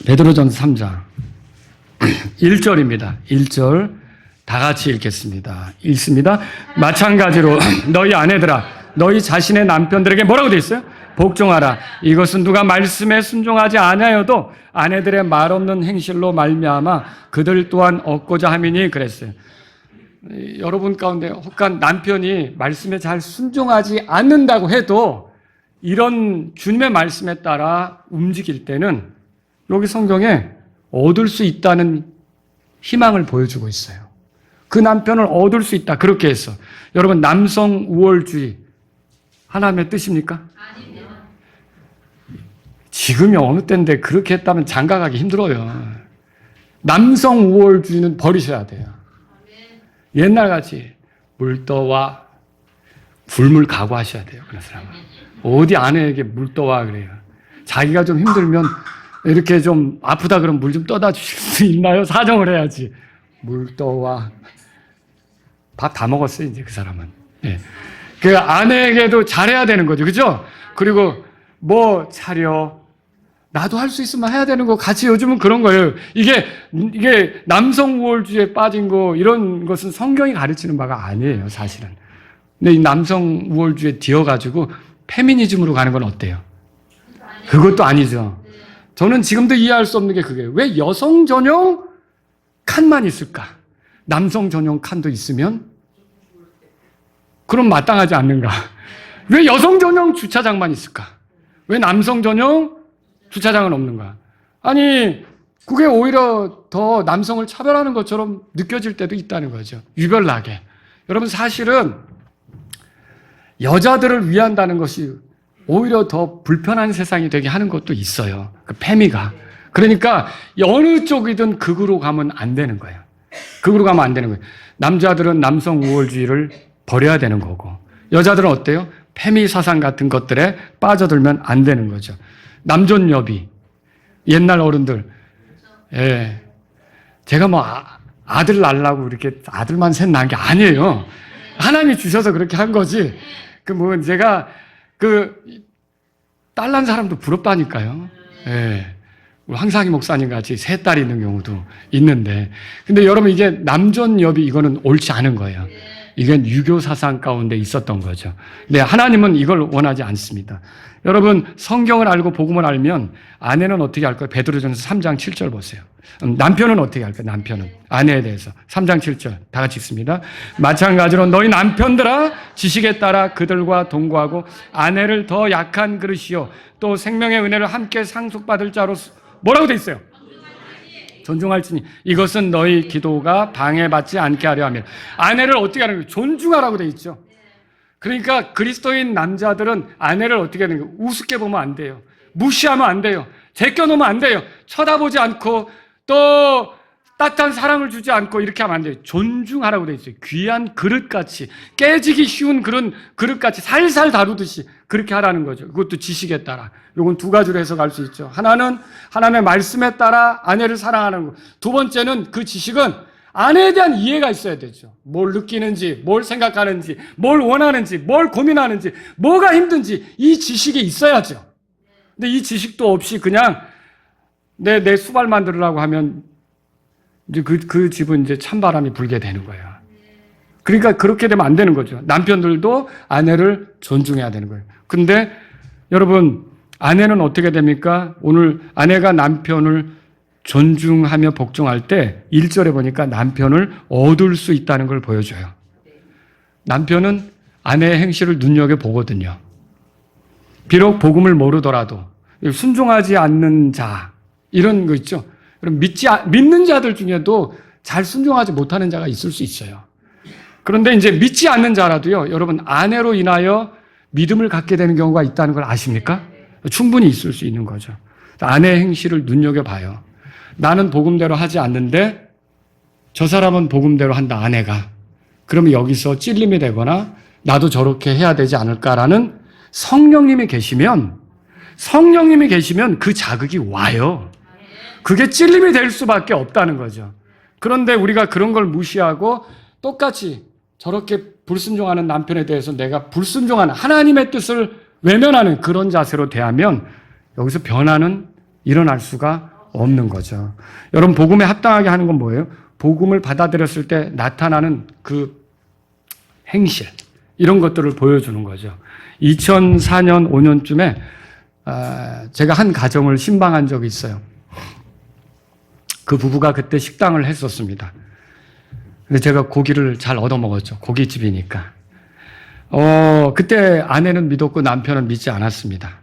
베드로전서 3장. 1절입니다. 1절. 다 같이 읽겠습니다. 읽습니다. 마찬가지로 너희 아내들아, 너희 자신의 남편들에게 뭐라고 되어 있어요? 복종하라. 이것은 누가 말씀에 순종하지 아니하여도 아내들의 말 없는 행실로 말미암아 그들 또한 얻고자 함이니 그랬어요. 여러분 가운데 혹한 남편이 말씀에 잘 순종하지 않는다고 해도 이런 주님의 말씀에 따라 움직일 때는 여기 성경에 얻을 수 있다는 희망을 보여주고 있어요. 그 남편을 얻을 수 있다. 그렇게 해서 여러분, 남성 우월주의 하나님의 뜻입니까? 아닙니다. 지금이 어느 때인데 그렇게 했다면 장가가기 힘들어요. 남성 우월주의는 버리셔야 돼요. 옛날같이 물떠와 굶을 각오하셔야 돼요. 그런 사람은 어디 아내에게 물떠와 그래요. 자기가 좀 힘들면 이렇게 좀 아프다 그러면 물 좀 떠다 주실 수 있나요? 사정을 해야지. 물떠와. 밥 다 먹었어요, 이제 그 사람은. 네. 그 아내에게도 잘해야 되는 거죠. 그죠? 그리고 뭐 차려. 나도 할 수 있으면 해야 되는 거 같이 요즘은 그런 거예요. 이게 남성 우월주의에 빠진 거 이런 것은 성경이 가르치는 바가 아니에요, 사실은. 근데 이 남성 우월주의에 뒤어가지고 페미니즘으로 가는 건 어때요? 그것도 아니죠. 저는 지금도 이해할 수 없는 게 그게요. 왜 여성 전용 칸만 있을까? 남성 전용 칸도 있으면 그럼 마땅하지 않는가? 왜 여성 전용 주차장만 있을까? 왜 남성 전용 주차장은 없는가? 아니, 그게 오히려 더 남성을 차별하는 것처럼 느껴질 때도 있다는 거죠. 유별나게. 여러분, 사실은 여자들을 위한다는 것이 오히려 더 불편한 세상이 되게 하는 것도 있어요. 그 페미가. 그러니까 어느 쪽이든 극으로 가면 안 되는 거예요. 극으로 가면 안 되는 거예요. 남자들은 남성 우월주의를 버려야 되는 거고, 여자들은 어때요? 페미 사상 같은 것들에 빠져들면 안 되는 거죠. 남존여비. 옛날 어른들. 예. 제가 뭐 아들 낳으려고 이렇게 아들만 셋 낳은 게 아니에요. 하나님이 주셔서 그렇게 한 거지. 제가 딸 난 사람도 부럽다니까요. 예. 황상희 목사님 같이 세 딸이 있는 경우도 있는데. 근데 여러분, 이게 남존여비 이거는 옳지 않은 거예요. 이건 유교 사상 가운데 있었던 거죠. 근데 하나님은 이걸 원하지 않습니다. 여러분, 성경을 알고 복음을 알면 아내는 어떻게 할까요? 베드로전서 3장 7절 보세요. 남편은 어떻게 할까요? 남편은 아내에 대해서 3장 7절 다 같이 읽습니다. 마찬가지로 너희 남편들아 지식에 따라 그들과 동거하고 아내를 더 약한 그릇이요 또 생명의 은혜를 함께 상속받을 자로서 뭐라고 돼 있어요? 존중할지니 이것은 너희 기도가 방해받지 않게 하려 하며. 아내를 어떻게 하는 거예요? 존중하라고 돼 있죠. 그러니까 그리스도인 남자들은 아내를 어떻게 하는 거예요? 우습게 보면 안 돼요. 무시하면 안 돼요. 제껴놓으면 안 돼요. 쳐다보지 않고 또 따뜻한 사랑을 주지 않고 이렇게 하면 안 돼요. 존중하라고 돼 있어요. 귀한 그릇같이, 깨지기 쉬운 그런 그릇같이 살살 다루듯이 그렇게 하라는 거죠. 그것도 지식에 따라. 이건 두 가지로 해석할 수 있죠. 하나는 하나님의 말씀에 따라 아내를 사랑하는 거. 두 번째는 그 지식은 아내에 대한 이해가 있어야 되죠. 뭘 느끼는지, 뭘 생각하는지, 뭘 원하는지, 뭘 고민하는지, 뭐가 힘든지 이 지식이 있어야죠. 근데 이 지식도 없이 그냥 내 수발만 들으라고 하면 이제 그 집은 이제 찬바람이 불게 되는 거예요. 그러니까 그렇게 되면 안 되는 거죠. 남편들도 아내를 존중해야 되는 거예요. 근데 여러분, 아내는 어떻게 됩니까? 오늘 아내가 남편을 존중하며 복종할 때 1절에 보니까 남편을 얻을 수 있다는 걸 보여줘요. 남편은 아내의 행실을 눈여겨보거든요. 비록 복음을 모르더라도 순종하지 않는 자 이런 거 있죠. 믿는 자들 중에도 잘 순종하지 못하는 자가 있을 수 있어요. 그런데 이제 믿지 않는 자라도요, 여러분, 아내로 인하여 믿음을 갖게 되는 경우가 있다는 걸 아십니까? 충분히 있을 수 있는 거죠. 아내의 행실을 눈여겨봐요. 나는 복음대로 하지 않는데 저 사람은 복음대로 한다, 아내가. 그러면 여기서 찔림이 되거나 나도 저렇게 해야 되지 않을까라는 성령님이 계시면 그 자극이 와요. 그게 찔림이 될 수밖에 없다는 거죠. 그런데 우리가 그런 걸 무시하고 똑같이 저렇게 불순종하는 남편에 대해서 내가 불순종하는 하나님의 뜻을 외면하는 그런 자세로 대하면 여기서 변화는 일어날 수가 없는 거죠. 여러분, 복음에 합당하게 하는 건 뭐예요? 복음을 받아들였을 때 나타나는 그 행실, 이런 것들을 보여주는 거죠. 2004년, 5년쯤에 제가 한 가정을 신방한 적이 있어요. 그 부부가 그때 식당을 했었습니다. 근데 제가 고기를 잘 얻어먹었죠. 고깃집이니까. 그때 아내는 믿었고 남편은 믿지 않았습니다.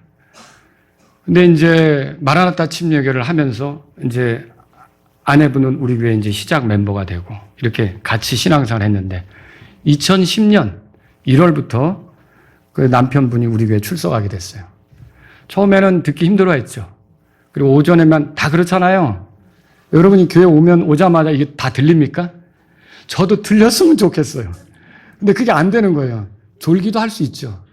근데 이제 마라나타 침례교를 하면서 이제 아내분은 우리 교회 이제 시작 멤버가 되고 이렇게 같이 신앙생활을 했는데 2010년 1월부터 그 남편분이 우리 교회에 출석하게 됐어요. 처음에는 듣기 힘들어 했죠. 그리고 오전에만 다 그렇잖아요. 여러분이 교회 오자마자 이게 다 들립니까? 저도 들렸으면 좋겠어요. 근데 그게 안 되는 거예요. 졸기도 할 수 있죠.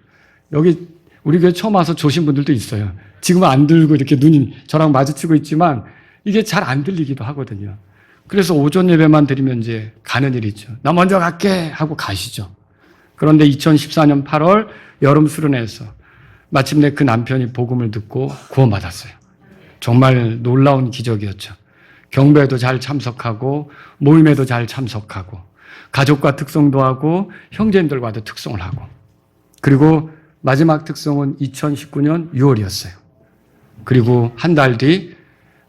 여기 우리 교회 처음 와서 조신 분들도 있어요. 지금은 안 들고 이렇게 눈이 저랑 마주치고 있지만 이게 잘 안 들리기도 하거든요. 그래서 오전 예배만 드리면 이제 가는 일이 있죠. 나 먼저 갈게 하고 가시죠. 그런데 2014년 8월 여름 수련회에서 마침내 그 남편이 복음을 듣고 구원받았어요. 정말 놀라운 기적이었죠. 경배에도 잘 참석하고 모임에도 잘 참석하고 가족과 특송도 하고 형제님들과도 특송을 하고 그리고 마지막 특송은 2019년 6월이었어요. 그리고 한 달 뒤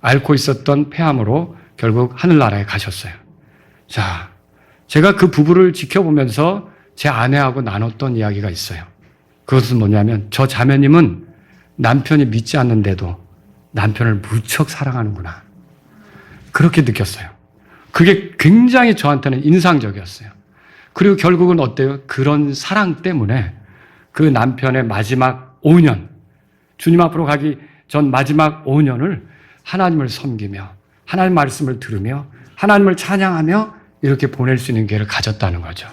앓고 있었던 폐암으로 결국 하늘나라에 가셨어요. 자, 제가 그 부부를 지켜보면서 제 아내하고 나눴던 이야기가 있어요. 그것은 뭐냐면 저 자매님은 남편이 믿지 않는데도 남편을 무척 사랑하는구나. 그렇게 느꼈어요. 그게 굉장히 저한테는 인상적이었어요. 그리고 결국은 어때요? 그런 사랑 때문에 그 남편의 마지막 5년, 주님 앞으로 가기 전 마지막 5년을 하나님을 섬기며 하나님 말씀을 들으며 하나님을 찬양하며 이렇게 보낼 수 있는 기회를 가졌다는 거죠.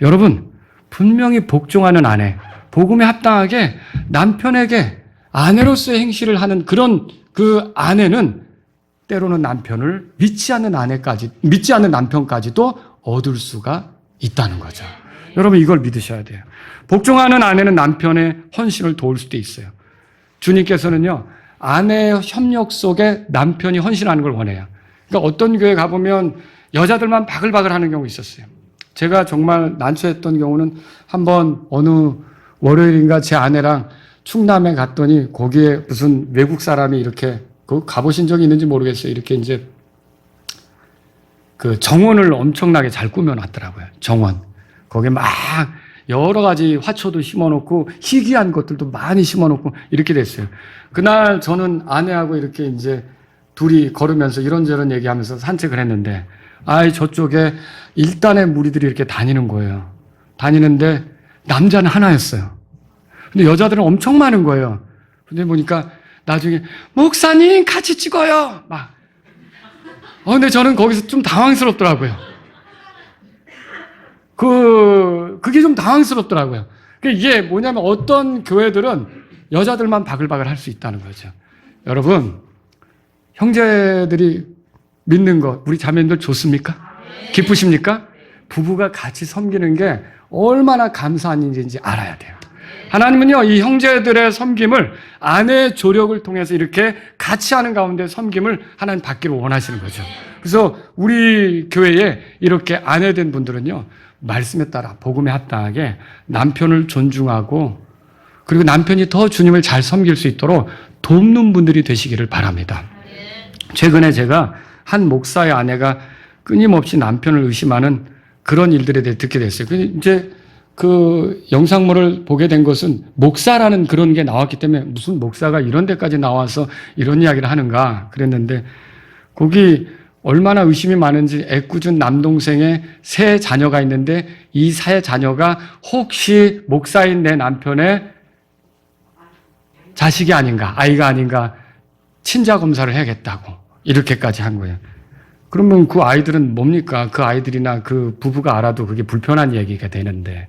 여러분, 분명히 복종하는 아내, 복음에 합당하게 남편에게 아내로서의 행실을 하는 그런 그 아내는 때로는 남편을 믿지 않는 남편까지도 얻을 수가 있다는 거죠. 여러분 이걸 믿으셔야 돼요. 복종하는 아내는 남편의 헌신을 도울 수도 있어요. 주님께서는요, 아내의 협력 속에 남편이 헌신하는 걸 원해요. 그러니까 어떤 교회 가보면 여자들만 바글바글 하는 경우 있었어요. 제가 정말 난처했던 경우는 한번 어느 월요일인가 제 아내랑 충남에 갔더니 거기에 무슨 외국 사람이 이렇게 가보신 적이 있는지 모르겠어요. 이렇게 이제 그 정원을 엄청나게 잘 꾸며놨더라고요. 정원. 거기에 막 여러 가지 화초도 심어놓고 희귀한 것들도 많이 심어놓고 이렇게 됐어요. 그날 저는 아내하고 이렇게 이제 둘이 걸으면서 이런저런 얘기하면서 산책을 했는데, 저쪽에 일단의 무리들이 이렇게 다니는 거예요. 다니는데 남자는 하나였어요. 근데 여자들은 엄청 많은 거예요. 근데 보니까 나중에 목사님 같이 찍어요. 막. 근데 저는 거기서 좀 당황스럽더라고요. 그게 좀 당황스럽더라고요. 이게 뭐냐면 어떤 교회들은 여자들만 바글바글 할 수 있다는 거죠. 여러분, 형제들이 믿는 것, 우리 자매님들 좋습니까? 기쁘십니까? 부부가 같이 섬기는 게 얼마나 감사한 일인지 알아야 돼요. 하나님은요, 이 형제들의 섬김을 아내의 조력을 통해서 이렇게 같이 하는 가운데 섬김을 하나님 받기를 원하시는 거죠. 그래서 우리 교회에 이렇게 아내된 분들은요, 말씀에 따라 복음에 합당하게 남편을 존중하고, 그리고 남편이 더 주님을 잘 섬길 수 있도록 돕는 분들이 되시기를 바랍니다. 최근에 제가 한 목사의 아내가 끊임없이 남편을 의심하는 그런 일들에 대해 듣게 됐어요. 이제 그 영상물을 보게 된 것은 목사라는 그런 게 나왔기 때문에 무슨 목사가 이런 데까지 나와서 이런 이야기를 하는가 그랬는데, 거기 얼마나 의심이 많은지 애꿎은 남동생의 세 자녀가 있는데 이 세 자녀가 혹시 목사인 내 남편의 자식이 아닌가, 아이가 아닌가 친자 검사를 해야겠다고 이렇게까지 한 거예요. 그러면 그 아이들은 뭡니까? 그 아이들이나 그 부부가 알아도 그게 불편한 얘기가 되는데,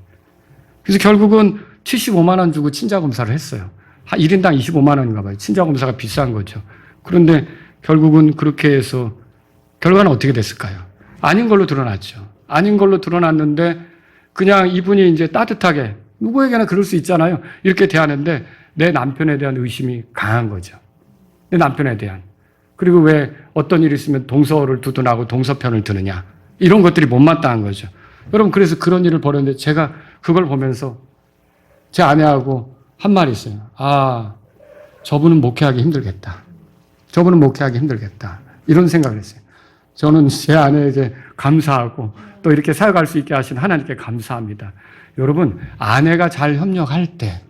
그래서 결국은 75만 원 주고 친자 검사를 했어요. 1인당 25만 원인가 봐요. 친자 검사가 비싼 거죠. 그런데 결국은 그렇게 해서 결과는 어떻게 됐을까요? 아닌 걸로 드러났죠. 아닌 걸로 드러났는데 그냥 이분이 이제 따뜻하게, 누구에게나 그럴 수 있잖아요. 이렇게 대하는데 내 남편에 대한 의심이 강한 거죠. 내 남편에 대한. 그리고 왜 어떤 일이 있으면 동서를 두둔하고 동서편을 드느냐. 이런 것들이 못마땅한 거죠. 여러분, 그래서 그런 일을 벌였는데 제가 그걸 보면서 제 아내하고 한 말이 있어요. 저분은 목회하기 힘들겠다. 저분은 목회하기 힘들겠다. 이런 생각을 했어요. 저는 제 아내에게 감사하고 또 이렇게 사역할 수 있게 하신 하나님께 감사합니다. 여러분, 아내가 잘 협력할 때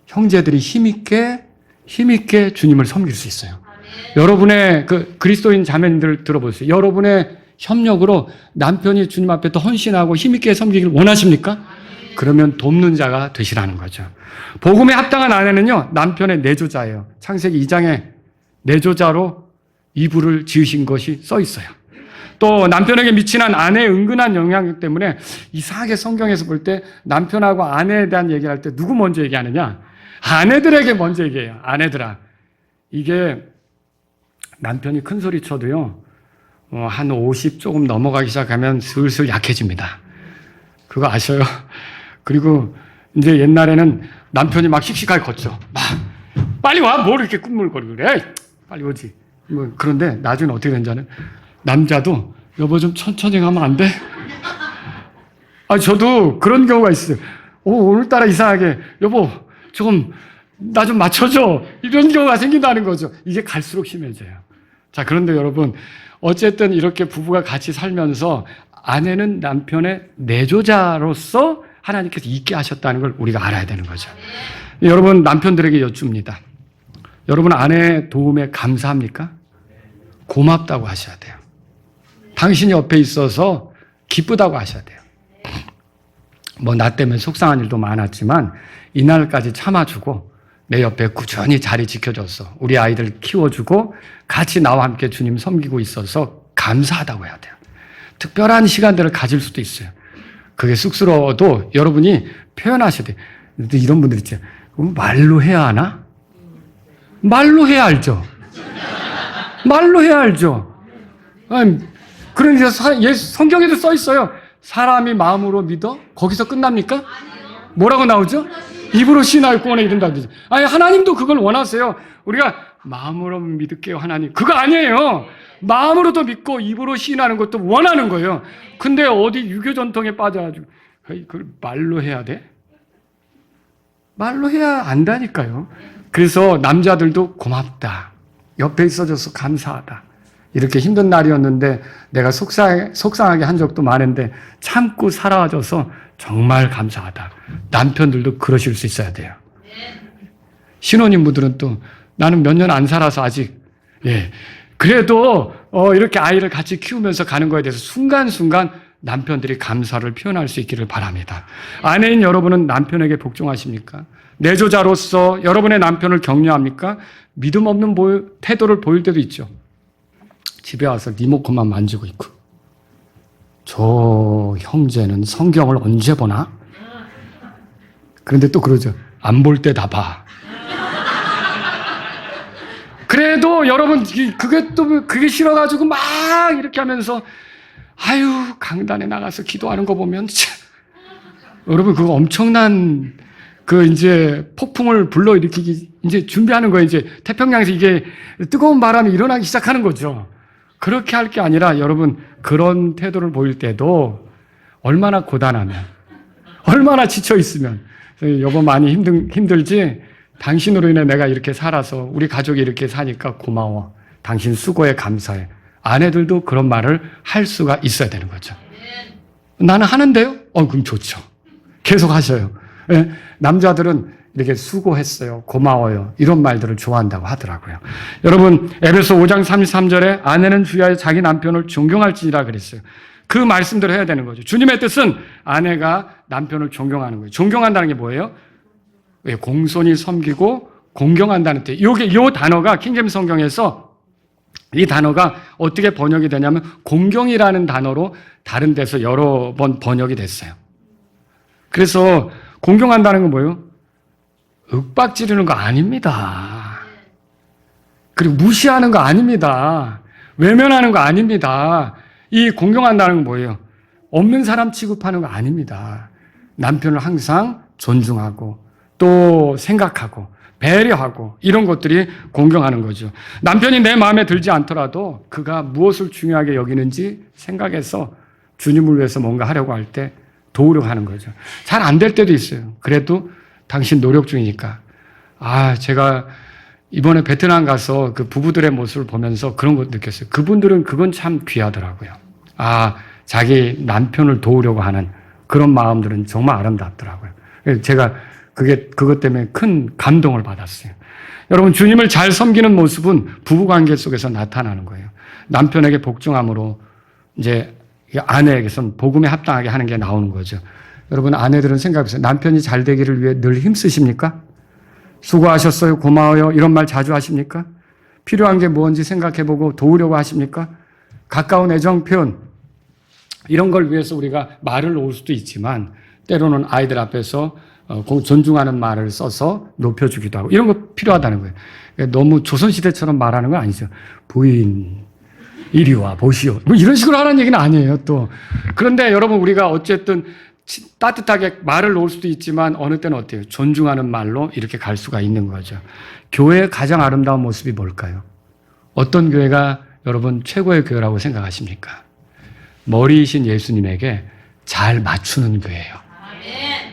형제들이 힘있게 주님을 섬길 수 있어요. 여러분의 그리스도인 자매님들 들어보세요. 여러분의 협력으로 남편이 주님 앞에 또 헌신하고 힘있게 섬기길 원하십니까? 그러면 돕는 자가 되시라는 거죠. 복음에 합당한 아내는요, 남편의 내조자예요. 창세기 2장에 내조자로 이불을 지으신 것이 써 있어요. 또 남편에게 미치는 아내의 은근한 영향력 때문에 이상하게 성경에서 볼 때 남편하고 아내에 대한 얘기를 할 때 누구 먼저 얘기하느냐? 아내들에게 먼저 얘기해요. 아내들아. 이게 남편이 큰 소리 쳐도요, 한 50 조금 넘어가기 시작하면 슬슬 약해집니다. 그거 아셔요? 그리고 이제 옛날에는 남편이 막 씩씩하게 걷죠. 막 빨리 와, 뭘 이렇게 꾸물거리고 그래? 빨리 오지. 그런데 나중에 어떻게 된지 아는? 남자도 여보 좀 천천히 가면 안 돼? 저도 그런 경우가 있어요. 오늘따라 이상하게 여보 조금 나 좀 맞춰줘. 이런 경우가 생긴다는 거죠. 이게 갈수록 심해져요. 자, 그런데 여러분, 어쨌든 이렇게 부부가 같이 살면서 아내는 남편의 내조자로서 하나님께서 있게 하셨다는 걸 우리가 알아야 되는 거죠. 여러분, 남편들에게 여쭙니다. 여러분, 아내의 도움에 감사합니까? 고맙다고 하셔야 돼요. 당신 옆에 있어서 기쁘다고 하셔야 돼요. 나 때문에 속상한 일도 많았지만 이날까지 참아주고 내 옆에 꾸준히 자리 지켜줘서 우리 아이들 키워주고 같이 나와 함께 주님 섬기고 있어서 감사하다고 해야 돼요. 특별한 시간들을 가질 수도 있어요. 그게 쑥스러워도 여러분이 표현하셔야 돼요. 이런 분들 있죠. 말로 해야 하나? 말로 해야 알죠. 말로 해야 알죠. 그러니까 성경에도 써 있어요. 사람이 마음으로 믿어? 거기서 끝납니까? 뭐라고 나오죠? 입으로 신하여 구원에 이른다. 아니, 하나님도 그걸 원하세요. 우리가 마음으로 믿을게요, 하나님. 그거 아니에요. 마음으로도 믿고 입으로 시인하는 것도 원하는 거예요. 근데 어디 유교 전통에 빠져가지고 그걸 말로 해야 돼? 말로 해야 안다니까요. 그래서 남자들도 고맙다. 옆에 있어줘서 감사하다. 이렇게 힘든 날이었는데 내가 속상하게 한 적도 많은데 참고 살아와줘서 정말 감사하다. 남편들도 그러실 수 있어야 돼요. 신혼인분들은 또 나는 몇 년 안 살아서 아직 그래도 이렇게 아이를 같이 키우면서 가는 거에 대해서 순간순간 남편들이 감사를 표현할 수 있기를 바랍니다. 아내인 여러분은 남편에게 복종하십니까? 내조자로서 여러분의 남편을 격려합니까? 믿음 없는 태도를 보일 때도 있죠. 집에 와서 리모컨만 만지고 있고, 저 형제는 성경을 언제 보나? 그런데 또 그러죠. 안 볼 때 다 봐. 그래도 여러분 그게 싫어가지고 막 이렇게 하면서 아유 강단에 나가서 기도하는 거 보면 여러분 그거 엄청난 이제 폭풍을 불러일으키기 이제 준비하는 거예요. 이제 태평양에서 이게 뜨거운 바람이 일어나기 시작하는 거죠. 그렇게 할 게 아니라 여러분 그런 태도를 보일 때도 얼마나 고단하면 얼마나 지쳐 있으면 여보 많이 힘들지? 당신으로 인해 내가 이렇게 살아서 우리 가족이 이렇게 사니까 고마워. 당신 수고에 감사해. 아내들도 그런 말을 할 수가 있어야 되는 거죠. 나는 하는데요? 그럼 좋죠. 계속 하셔요. 네? 남자들은 이렇게 수고했어요. 고마워요. 이런 말들을 좋아한다고 하더라고요. 여러분, 에베소 5장 33절에 아내는 주야에 자기 남편을 존경할지니라 그랬어요. 그 말씀대로 해야 되는 거죠. 주님의 뜻은 아내가 남편을 존경하는 거예요. 존경한다는 게 뭐예요? 공손히 섬기고 공경한다는 뜻. 요 단어가 킹제임스 성경에서 이 단어가 어떻게 번역이 되냐면 공경이라는 단어로 다른 데서 여러 번 번역이 됐어요. 그래서 공경한다는 건 뭐예요? 윽박지르는 거 아닙니다. 그리고 무시하는 거 아닙니다. 외면하는 거 아닙니다. 이 공경한다는 건 뭐예요? 없는 사람 취급하는 거 아닙니다. 남편을 항상 존중하고 또 생각하고 배려하고 이런 것들이 공경하는 거죠. 남편이 내 마음에 들지 않더라도 그가 무엇을 중요하게 여기는지 생각해서 주님을 위해서 뭔가 하려고 할 때 도우려고 하는 거죠. 잘 안 될 때도 있어요. 그래도 당신 노력 중이니까. 제가 이번에 베트남 가서 그 부부들의 모습을 보면서 그런 것 느꼈어요. 그분들은 그건 참 귀하더라고요. 자기 남편을 도우려고 하는 그런 마음들은 정말 아름답더라고요. 제가 그것 때문에 큰 감동을 받았어요. 여러분, 주님을 잘 섬기는 모습은 부부관계 속에서 나타나는 거예요. 남편에게 복종함으로 이제 아내에게서는 복음에 합당하게 하는 게 나오는 거죠. 여러분, 아내들은 생각해보세요. 남편이 잘 되기를 위해 늘 힘쓰십니까? 수고하셨어요, 고마워요, 이런 말 자주 하십니까? 필요한 게 뭔지 생각해보고 도우려고 하십니까? 가까운 애정 표현, 이런 걸 위해서 우리가 말을 놓을 수도 있지만 때로는 아이들 앞에서 존중하는 말을 써서 높여주기도 하고 이런 거 필요하다는 거예요. 너무 조선시대처럼 말하는 건 아니죠. 부인, 이리 와 보시오. 뭐 이런 식으로 하라는 얘기는 아니에요, 또. 그런데 여러분, 우리가 어쨌든 따뜻하게 말을 놓을 수도 있지만 어느 때는 어때요? 존중하는 말로 이렇게 갈 수가 있는 거죠. 교회의 가장 아름다운 모습이 뭘까요? 어떤 교회가 여러분 최고의 교회라고 생각하십니까? 머리이신 예수님에게 잘 맞추는 교회예요.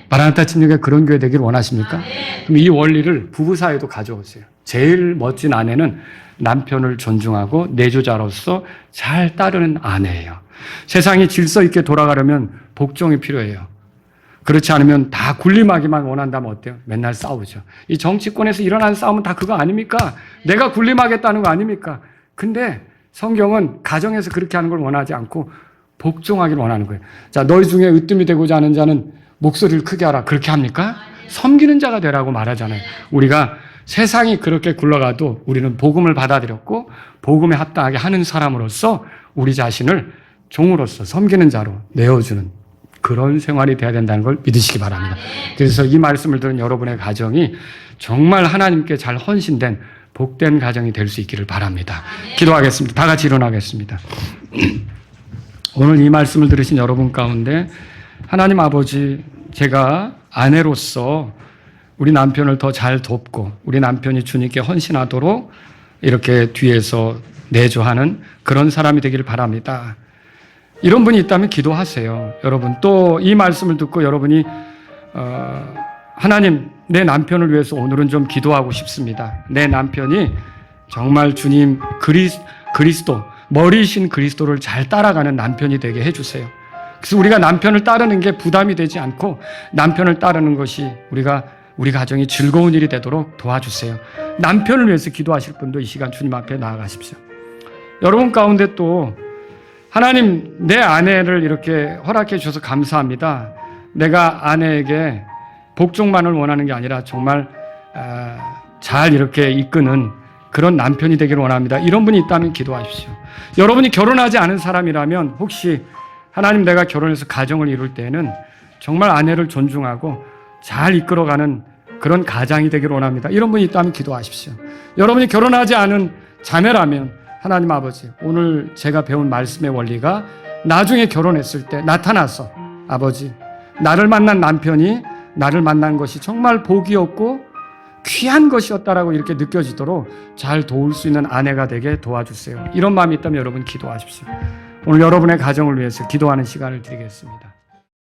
마라나타 침례교회 그런 교회 되기를 원하십니까? 그럼 이 원리를 부부 사이에도 가져오세요. 제일 멋진 아내는 남편을 존중하고 내조자로서 잘 따르는 아내예요. 세상이 질서 있게 돌아가려면 복종이 필요해요. 그렇지 않으면 다 군림하기만 원한다면 어때요? 맨날 싸우죠. 이 정치권에서 일어나는 싸움은 다 그거 아닙니까? 내가 군림하겠다는 거 아닙니까? 근데 성경은 가정에서 그렇게 하는 걸 원하지 않고 복종하기를 원하는 거예요. 자, 너희 중에 으뜸이 되고자 하는 자는 목소리를 크게 하라. 그렇게 합니까? 섬기는 자가 되라고 말하잖아요. 우리가 세상이 그렇게 굴러가도 우리는 복음을 받아들였고 복음에 합당하게 하는 사람으로서 우리 자신을 종으로서 섬기는 자로 내어주는 그런 생활이 돼야 된다는 걸 믿으시기 바랍니다. 그래서 이 말씀을 들은 여러분의 가정이 정말 하나님께 잘 헌신된 복된 가정이 될 수 있기를 바랍니다. 기도하겠습니다. 다 같이 일어나겠습니다. 오늘 이 말씀을 들으신 여러분 가운데 하나님 아버지, 제가 아내로서 우리 남편을 더 잘 돕고 우리 남편이 주님께 헌신하도록 이렇게 뒤에서 내조하는 그런 사람이 되기를 바랍니다. 이런 분이 있다면 기도하세요. 여러분, 또 이 말씀을 듣고 여러분이 하나님, 내 남편을 위해서 오늘은 좀 기도하고 싶습니다. 내 남편이 정말 주님 그리스도, 머리이신 그리스도를 잘 따라가는 남편이 되게 해주세요. 그래서 우리가 남편을 따르는 게 부담이 되지 않고 남편을 따르는 것이 우리 가정이 즐거운 일이 되도록 도와주세요. 남편을 위해서 기도하실 분도 이 시간 주님 앞에 나아가십시오. 여러분 가운데 또 하나님, 내 아내를 이렇게 허락해 주셔서 감사합니다. 내가 아내에게 복종만을 원하는 게 아니라 정말 잘 이렇게 이끄는 그런 남편이 되기를 원합니다. 이런 분이 있다면 기도하십시오. 여러분이 결혼하지 않은 사람이라면 혹시 하나님, 내가 결혼해서 가정을 이룰 때에는 정말 아내를 존중하고 잘 이끌어가는 그런 가장이 되기를 원합니다. 이런 분이 있다면 기도하십시오. 여러분이 결혼하지 않은 자매라면 하나님 아버지, 오늘 제가 배운 말씀의 원리가 나중에 결혼했을 때 나타나서 아버지, 나를 만난 남편이 나를 만난 것이 정말 복이었고 귀한 것이었다라고 이렇게 느껴지도록 잘 도울 수 있는 아내가 되게 도와주세요. 이런 마음이 있다면 여러분 기도하십시오. 오늘 여러분의 가정을 위해서 기도하는 시간을 드리겠습니다.